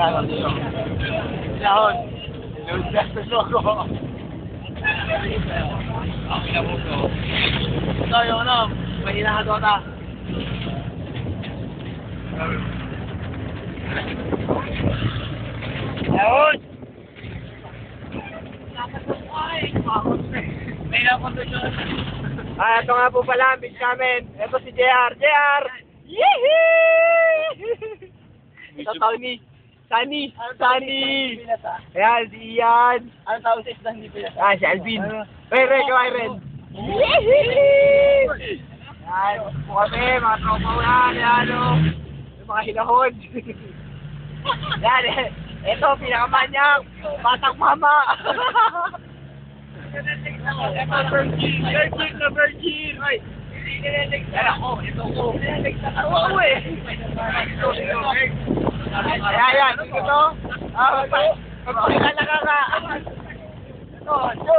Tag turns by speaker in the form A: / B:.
A: Gano'n dito. Sahon. Lord Justice Loco. Ang pinabuto. Ito yung ano, mahina ka Dota. Ayun! May nakondisyon. Ito nga po pala, miss namin. Ito si JR. JR! Yehey! Ito Tony. Sunny! Sunny! Ayan, si Ian. Anong tawag sa isang hindi pinasa? Si Alvin. Ren, kawai Ren. Yehey! Ayan, po kami, mga tropa ko yan. Ayan, yung mga hinahod. Ayan, ito, pinakamanyak. Batang mama. Virgin na virgin! Yan ako, ito ko. Ako eh. Ayan, ito. Magpakilala ka ka. Ito,